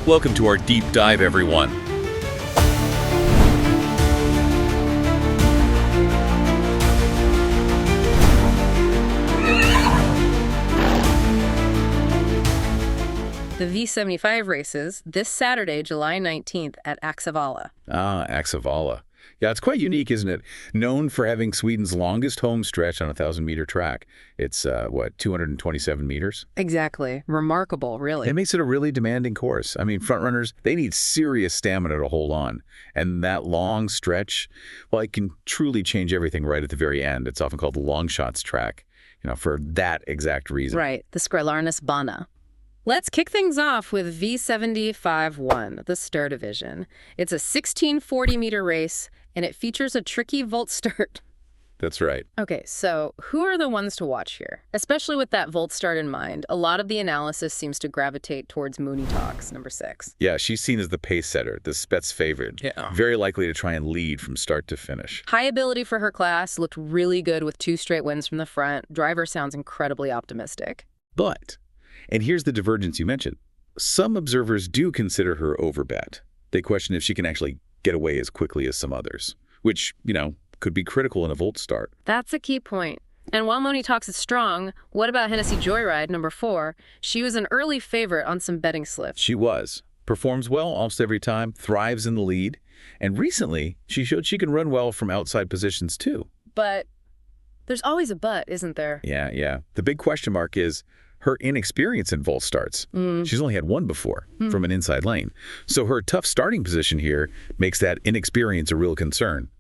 Welcome to our deep dive, everyone. The V75 races this Saturday, July 19th at Axevalla. Ah, Axevalla. Yeah, it's quite unique, isn't it? Known for having Sweden's longest home stretch on a 1,000-meter track. It's, 227 meters? Exactly. Remarkable, really. It makes it a really demanding course. I mean, frontrunners, they need serious stamina to hold on. And that long stretch, well, it can truly change everything right at the very end. It's often called the long shots track, for that exact reason. Right, the Skrlarnes Bana. Let's kick things off with V75-1, the Star Division. It's a 1640-meter race, and it features a tricky vault start. That's right. Okay, so who are the ones to watch here? Especially with that vault start in mind, a lot of the analysis seems to gravitate towards Mooney Talks, number 6. Yeah, she's seen as the pace setter, the Spets favorite. Yeah. Very likely to try and lead from start to finish. High ability for her class, looked really good with 2 straight wins from the front. Driver sounds incredibly optimistic. But, and here's the divergence you mentioned, some observers do consider her overbet. They question if she can actually get away as quickly as some others, which, could be critical in a volt start. That's a key point. And while Mooney Talks is strong, what about Hennessy Joyride, number 4? She was an early favorite on some betting slips. She was. Performs well almost every time, thrives in the lead, and recently she showed she can run well from outside positions too. But there's always a but, isn't there? Yeah. The big question mark is her inexperience in volt starts. She's only had one before from an inside lane. So her tough starting position here makes that inexperience a real concern,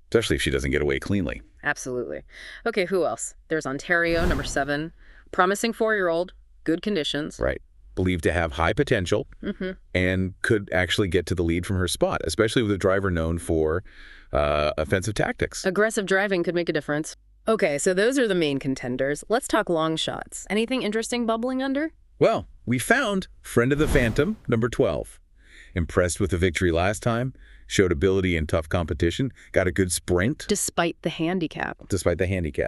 especially if she doesn't get away cleanly. Absolutely. Okay, who else? There's Ontario, number 7. Promising 4-year-old, good conditions. Right. Believed to have high potential and could actually get to the lead from her spot, especially with a driver known for offensive tactics. Aggressive driving could make a difference. Okay, so those are the main contenders. Let's talk long shots. Anything interesting bubbling under? Well, we found Friend of the Phantom, number 12. Impressed with the victory last time, showed ability in tough competition, got a good sprint. Despite the handicap.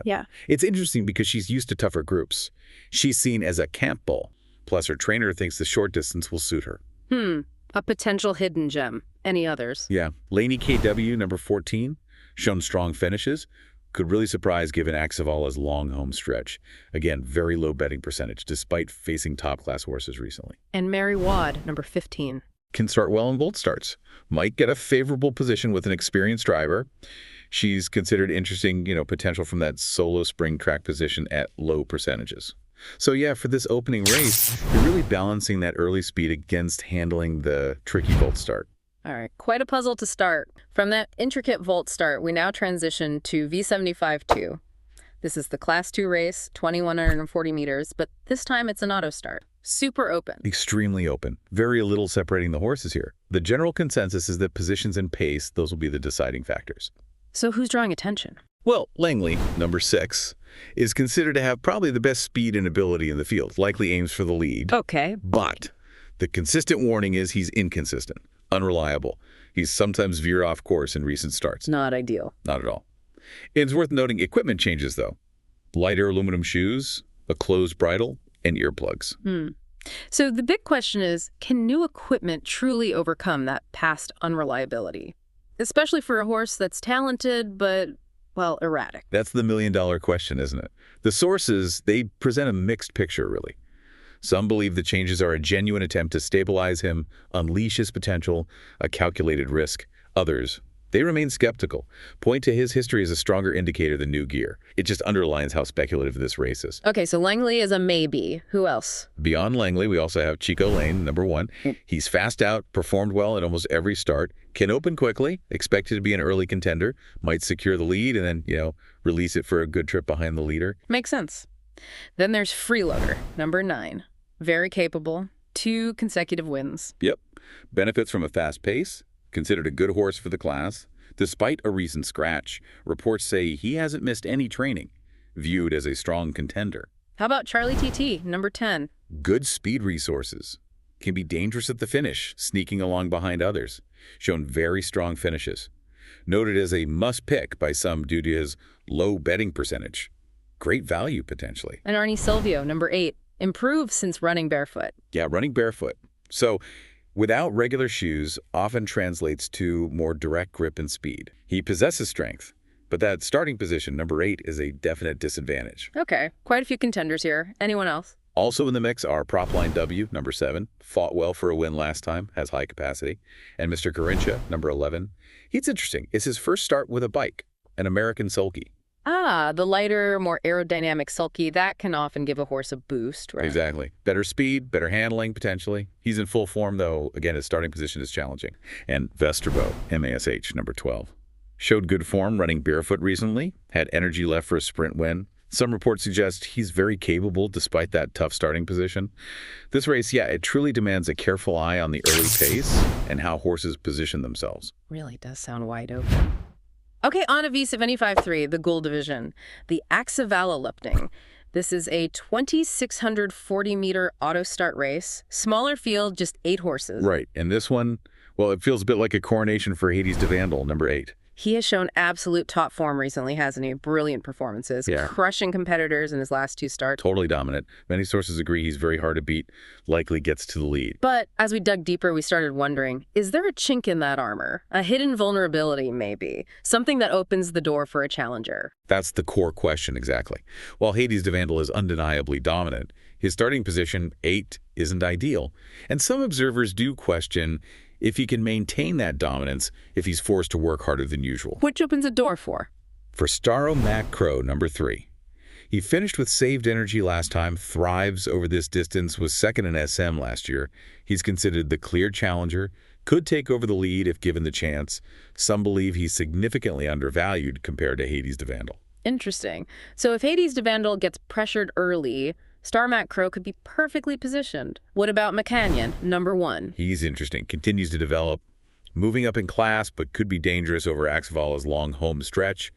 Yeah. It's interesting because she's used to tougher groups. She's seen as a camp bull. Plus, her trainer thinks the short distance will suit her. A potential hidden gem. Any others? Yeah. Laney KW, number 14, shown strong finishes. Could really surprise given Axevalla's long home stretch. Again, very low betting percentage, despite facing top-class horses recently. And Mary Wad, number 15. Can start well in volt starts. Might get a favorable position with an experienced driver. She's considered interesting, potential from that solo spring track position at low percentages. So yeah, for this opening race, you're really balancing that early speed against handling the tricky volt start. All right, quite a puzzle to start. From that intricate volt start, we now transition to V75-2. This is the Class 2 race, 2,140 meters, but this time it's an auto start. Super open. Extremely open. Very little separating the horses here. The general consensus is that positions and pace, those will be the deciding factors. So who's drawing attention? Well, Langley, number 6, is considered to have probably the best speed and ability in the field. Likely aims for the lead. Okay. But the consistent warning is he's inconsistent. Unreliable. He's sometimes veered off course in recent starts. Not ideal. Not at all. It's worth noting equipment changes, though. Lighter aluminum shoes, a closed bridle, and earplugs. So the big question is, can new equipment truly overcome that past unreliability? Especially for a horse that's talented, but, well, erratic. That's the million-dollar question, isn't it? The sources, they present a mixed picture, really. Some believe the changes are a genuine attempt to stabilize him, unleash his potential, a calculated risk. Others, they remain skeptical, point to his history as a stronger indicator than new gear. It just underlines how speculative this race is. Okay, so Langley is a maybe. Who else? Beyond Langley, we also have Chico Lane, number 1. He's fast out, performed well at almost every start, can open quickly, expected to be an early contender, might secure the lead and then, release it for a good trip behind the leader. Makes sense. Then there's Freeloader, number 9. Very capable, 2 consecutive wins. Yep. Benefits from a fast pace, considered a good horse for the class. Despite a recent scratch, reports say he hasn't missed any training, viewed as a strong contender. How about Charlie TT, number 10? Good speed resources. Can be dangerous at the finish, sneaking along behind others. Shown very strong finishes. Noted as a must-pick by some due to his low betting percentage. Great value, potentially. And Arnie Silvio, number 8. Improved since running barefoot. Yeah, running barefoot. So, without regular shoes often translates to more direct grip and speed. He possesses strength, but that starting position, number 8, is a definite disadvantage. Okay, quite a few contenders here. Anyone else? Also in the mix are Propline W, number 7, fought well for a win last time, has high capacity, and Mr. Carinthia, number 11. He's interesting. It's his first start with a bike, an American sulky. Ah, the lighter, more aerodynamic sulky, that can often give a horse a boost, right? Exactly. Better speed, better handling, potentially. He's in full form, though. Again, his starting position is challenging. And Vesterbo, MASH, number 12. Showed good form running barefoot recently, had energy left for a sprint win. Some reports suggest he's very capable despite that tough starting position. This race, yeah, it truly demands a careful eye on the early pace and how horses position themselves. Really does sound wide open. Okay, on to V75-3, the Gold Division, the Axevalla July. This is a 2,640-meter auto start race. Smaller field, just 8 horses. Right, and this one, well, it feels a bit like a coronation for Hades de Vandal, number 8. He has shown absolute top form recently, hasn't he? Brilliant performances, Yeah. crushing competitors in his last 2 starts. Totally dominant. Many sources agree he's very hard to beat, likely gets to the lead. But as we dug deeper, we started wondering, is there a chink in that armor? A hidden vulnerability, maybe? Something that opens the door for a challenger? That's the core question, exactly. While Hades de Vandal is undeniably dominant, his starting position, 8, isn't ideal. And some observers do question if he can maintain that dominance if he's forced to work harder than usual. Which opens a door for? For Starro Mac Crow, number 3. He finished with saved energy last time, thrives over this distance, was second in SM last year. He's considered the clear challenger, could take over the lead if given the chance. Some believe he's significantly undervalued compared to Hades de Vandal. Interesting. So if Hades de Vandal gets pressured early, Star Mac Crow could be perfectly positioned. What about McCanyon, number 1? He's interesting, continues to develop, moving up in class, but could be dangerous over Axevalla's long home stretch.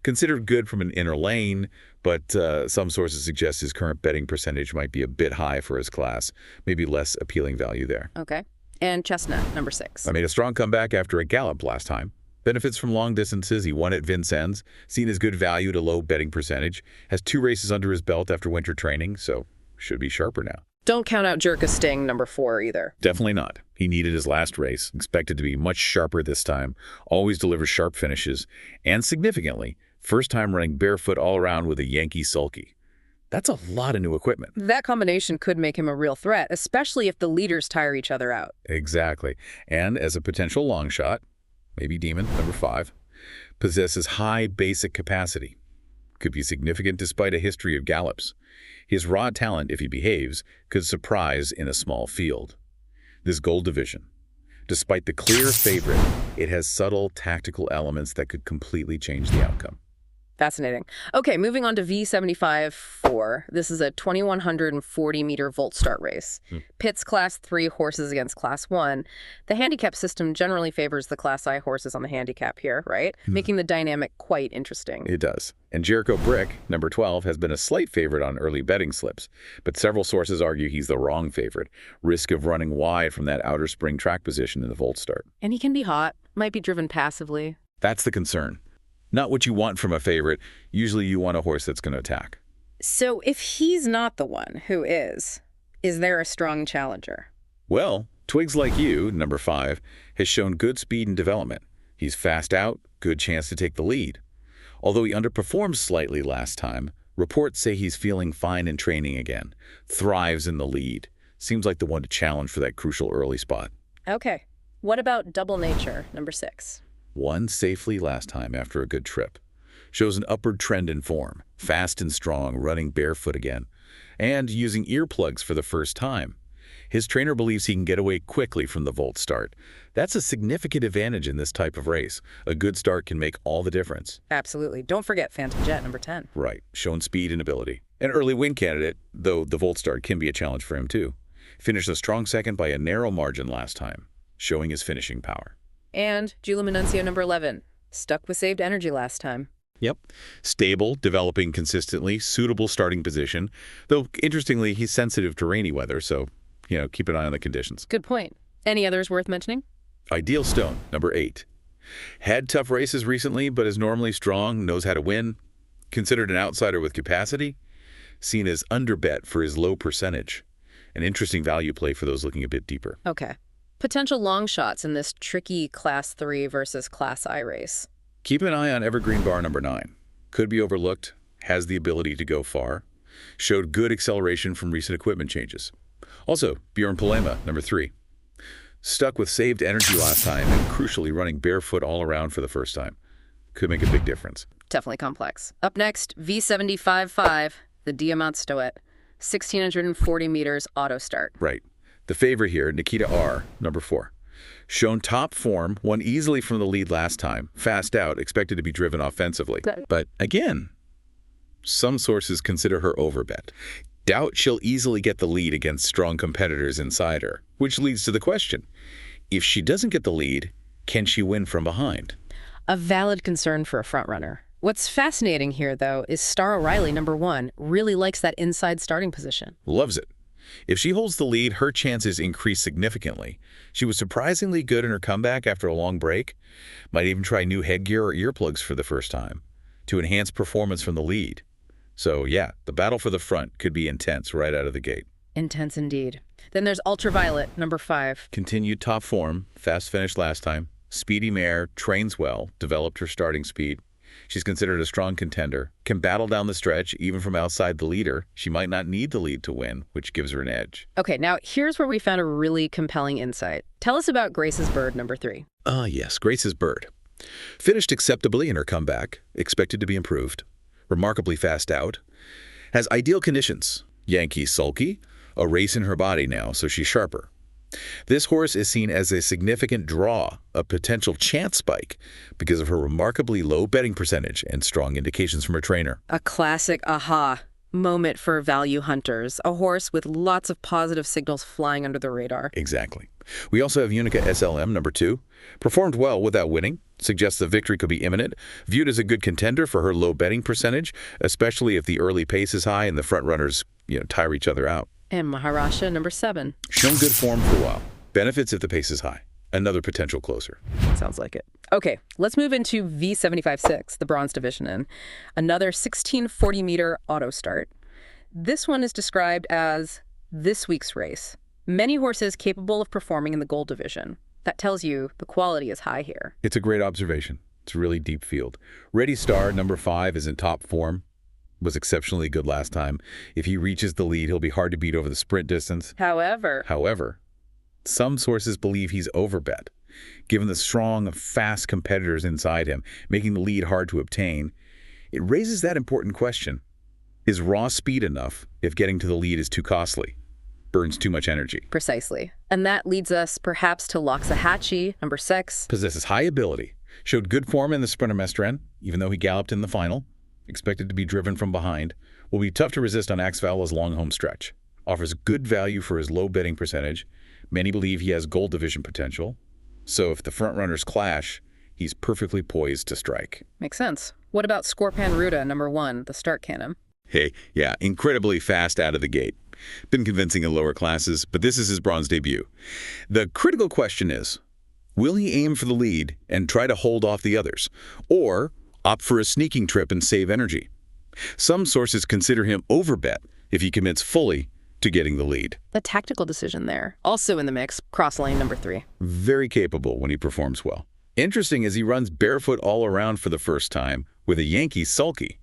Considered good from an inner lane, but some sources suggest his current betting percentage might be a bit high for his class, maybe less appealing value there. Okay. And Chestnut, number 6. I made a strong comeback after a gallop last time. Benefits from long distances. He won at Vincennes, seen as good value at a low betting percentage, has 2 races under his belt after winter training, so should be sharper now. Don't count out Jerka Sting, number 4, either. Definitely not. He needed his last race, expected to be much sharper this time, always delivers sharp finishes, and significantly, first time running barefoot all around with a Yankee sulky. That's a lot of new equipment. That combination could make him a real threat, especially if the leaders tire each other out. Exactly. And as a potential long shot, maybe Demon, number 5, possesses high basic capacity. Could be significant despite a history of gallops. His raw talent, if he behaves, could surprise in a small field. This Gold Division, despite the clear favorite, it has subtle tactical elements that could completely change the outcome. Fascinating. Okay, moving on to V75-4. This is a 2,140-meter vault start race. Pits Class 3 horses against Class 1. The handicap system generally favors the Class I horses on the handicap here, right? Making the dynamic quite interesting. It does. And Jericho Brick, number 12, has been a slight favorite on early betting slips, but several sources argue he's the wrong favorite. Risk of running wide from that outer spring track position in the vault start. And he can be hot, might be driven passively. That's the concern. Not what you want from a favorite. Usually you want a horse that's going to attack. So if he's not the one, who is there a strong challenger? Well, Twigs Like You, number 5, has shown good speed and development. He's fast out, good chance to take the lead. Although he underperformed slightly last time, reports say he's feeling fine in training again, thrives in the lead. Seems like the one to challenge for that crucial early spot. Okay. What about Double Nature, number 6? Won safely last time after a good trip. Shows an upward trend in form, fast and strong, running barefoot again, and using earplugs for the first time. His trainer believes he can get away quickly from the vault start. That's a significant advantage in this type of race. A good start can make all the difference. Absolutely. Don't forget Phantom Jet, number 10. Right, shown speed and ability. An early win candidate, though the vault start can be a challenge for him too. Finished a strong second by a narrow margin last time, showing his finishing power. And Jula Manuncio, number 11. Stuck with saved energy last time. Yep. Stable, developing consistently, suitable starting position. Though, interestingly, he's sensitive to rainy weather, so, keep an eye on the conditions. Good point. Any others worth mentioning? Ideal Stone, number 8. Had tough races recently, but is normally strong, knows how to win. Considered an outsider with capacity. Seen as underbet for his low percentage. An interesting value play for those looking a bit deeper. Okay. Potential long shots in this tricky Class 3 versus Class I race. Keep an eye on Evergreen Bar number 9. Could be overlooked, has the ability to go far, showed good acceleration from recent equipment changes. Also, Bjorn Polema, number 3. Stuck with saved energy last time and crucially running barefoot all around for the first time. Could make a big difference. Definitely complex. Up next, V75-5, the Diamant Stoet, 1,640 meters auto start. Right. The favorite here, Nikita R., number 4. Shown top form, won easily from the lead last time, fast out, expected to be driven offensively. But again, some sources consider her overbet. Doubt she'll easily get the lead against strong competitors inside her, which leads to the question, if she doesn't get the lead, can she win from behind? A valid concern for a frontrunner. What's fascinating here, though, is Star O'Reilly, number 1, really likes that inside starting position. Loves it. If she holds the lead, her chances increase significantly. She was surprisingly good in her comeback after a long break. Might even try new headgear or earplugs for the first time to enhance performance from the lead. So yeah, the battle for the front could be intense right out of the gate. Intense indeed. Then there's Ultraviolet, number 5. Continued top form, fast finish last time. Speedy mare, trains well, developed her starting speed. She's considered a strong contender, can battle down the stretch even from outside the leader. She might not need the lead to win, which gives her an edge. Okay, now here's where we found a really compelling insight. Tell us about Grace's Bird, number 3. Yes, Grace's Bird. Finished acceptably in her comeback, expected to be improved. Remarkably fast out. Has ideal conditions. Yankee sulky, a race in her body now, so she's sharper. This horse is seen as a significant draw, a potential chance spike, because of her remarkably low betting percentage and strong indications from her trainer. A classic aha moment for value hunters. A horse with lots of positive signals flying under the radar. Exactly. We also have Unica SLM, number 2. Performed well without winning. Suggests the victory could be imminent. Viewed as a good contender for her low betting percentage, especially if the early pace is high and the front runners, tire each other out. And Maharaja, number 7. Shown good form for a while. Benefits if the pace is high. Another potential closer. Sounds like it. Okay, let's move into V75-6, the bronze division in. Another 1,640-meter auto start. This one is described as this week's race. Many horses capable of performing in the gold division. That tells you the quality is high here. It's a great observation. It's a really deep field. Ready Star, number 5, is in top form. Was exceptionally good last time. If he reaches the lead, he'll be hard to beat over the sprint distance. However, some sources believe he's overbet. Given the strong, fast competitors inside him, making the lead hard to obtain, it raises that important question. Is raw speed enough if getting to the lead is too costly? Burns too much energy. Precisely. And that leads us perhaps to Loxahatchee, number 6. Possesses high ability. Showed good form in the Sprinter Mestren, even though he galloped in the final. Expected to be driven from behind. Will be tough to resist on Axevalla's long home stretch. Offers good value for his low betting percentage. Many believe he has gold division potential. So if the front runners clash, he's perfectly poised to strike. Makes sense. What about Scorpan Ruta, number 1, the start cannon? Hey, yeah, incredibly fast out of the gate. Been convincing in lower classes, but this is his bronze debut. The critical question is, will he aim for the lead and try to hold off the others, or opt for a sneaking trip and save energy? Some sources consider him overbet if he commits fully to getting the lead. The tactical decision there. Also in the mix, Cross Lane, number 3. Very capable when he performs well. Interesting as he runs barefoot all around for the first time with a Yankee sulky.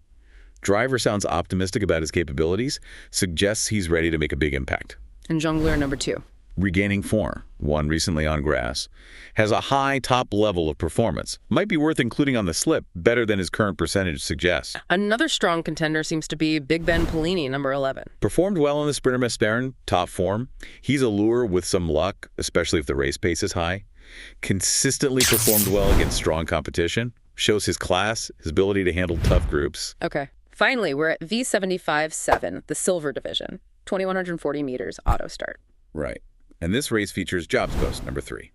Driver sounds optimistic about his capabilities, suggests he's ready to make a big impact. And Jongleur, number 2. Regaining form, won recently on grass, has a high top level of performance. Might be worth including on the slip, better than his current percentage suggests. Another strong contender seems to be Big Ben Pellini, number 11. Performed well in the Sprinter Mestern, top form. He's a lure with some luck, especially if the race pace is high. Consistently performed well against strong competition. Shows his class, his ability to handle tough groups. Okay. Finally, we're at V75-7, the silver division, 2,140 meters auto start. Right. And this race features Jobs Post, number 3.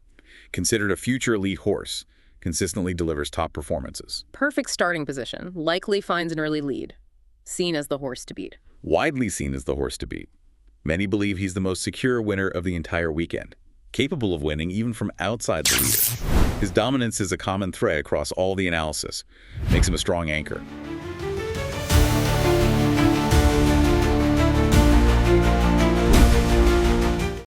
Considered a future elite horse, consistently delivers top performances. Perfect starting position, likely finds an early lead. Seen as the horse to beat. Widely seen as the horse to beat. Many believe he's the most secure winner of the entire weekend, capable of winning even from outside the leader. His dominance is a common thread across all the analysis, makes him a strong anchor.